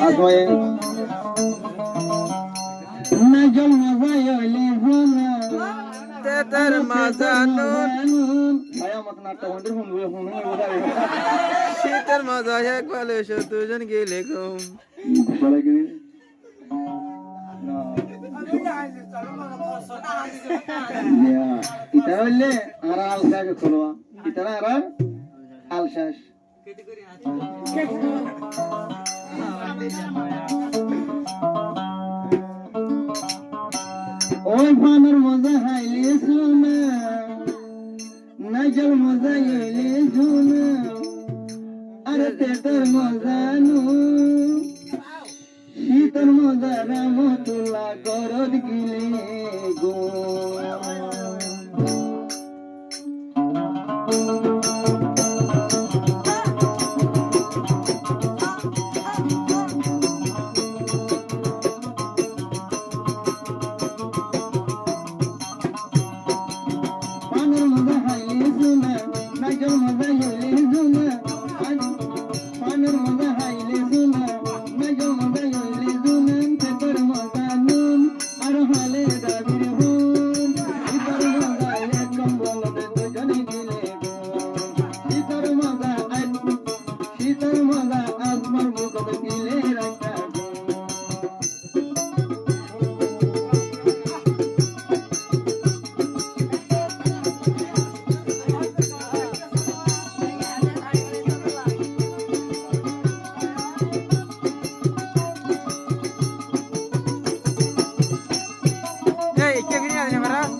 আসমায়ে নাজল মজাই হইলে হুনা তেতার মাজানুন ছায়া মত নাট্য হন্দের হুন হুন বোঝাবে শীতের মজা এক ভালো দুজন গেলে ঘুম বলে কি এটা হইলে আর আলসাকে খোলবা এটা আর আলসাস ওই ফানের মজা হাইলে শোনা নাজল মজা এলে শোনা আরে তেটার মজা নু শীতর মজা রামতুল্লা গরদ গিলে গো পানের মজা হাইলে শোনা নাজল মজা এলে শোনা পানের মজা হাইলে শোনা নাজল মজা এলে শোনা তেটার মজা নুন আর হালে দাবির হুন শীতর মজা এক কম্বলতে দুজনে গিলে গো শীতর মজা আসমার বুকত গিলে রাখা গো এই কে গিয়ে আনে মারাস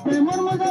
প্রেমর মজা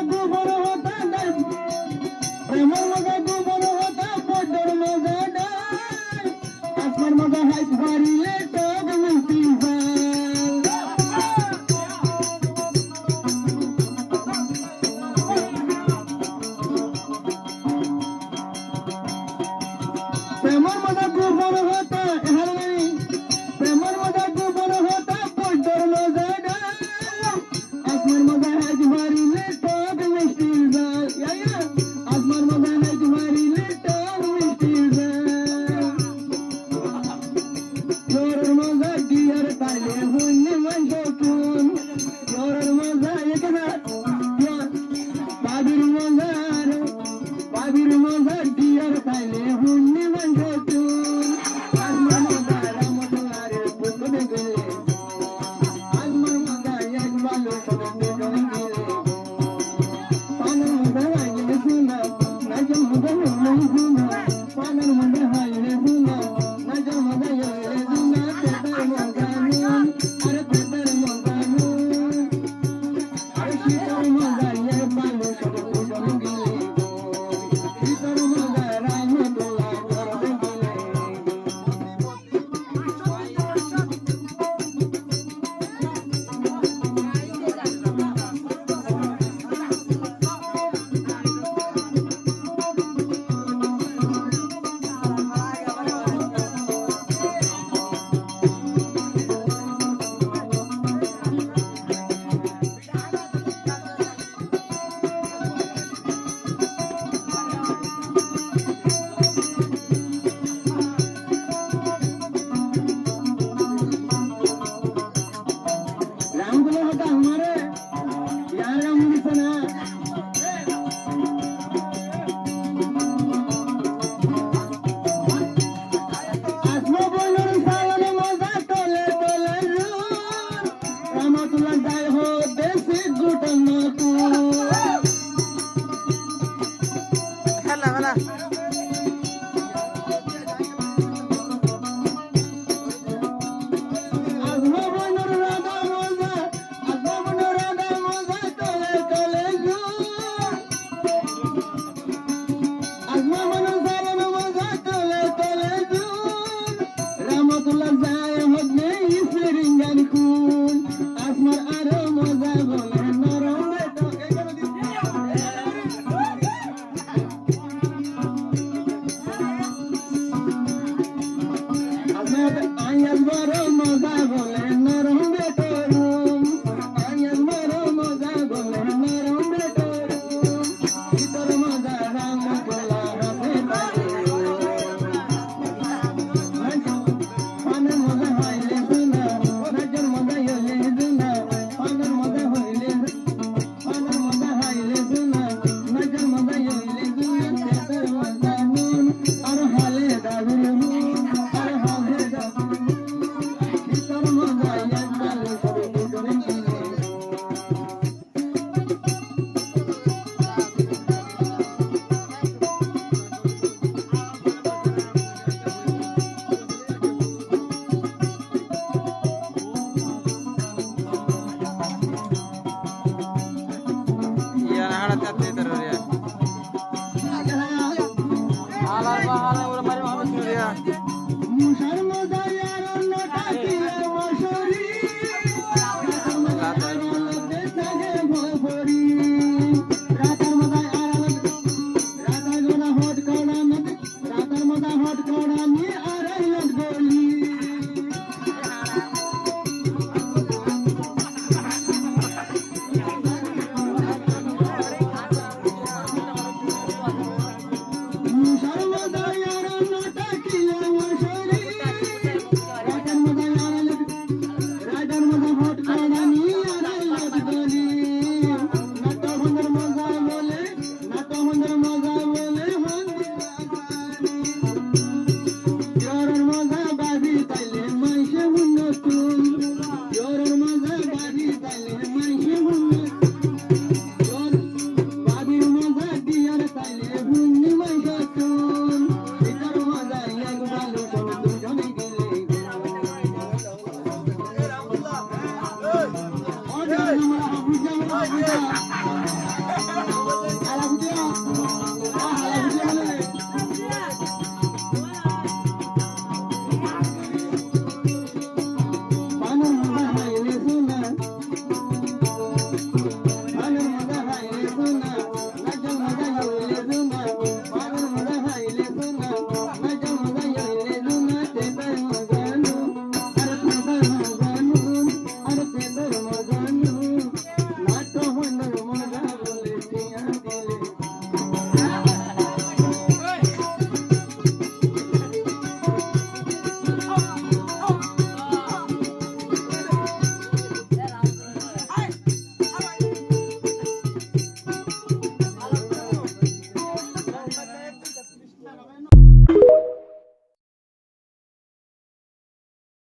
কাটাতে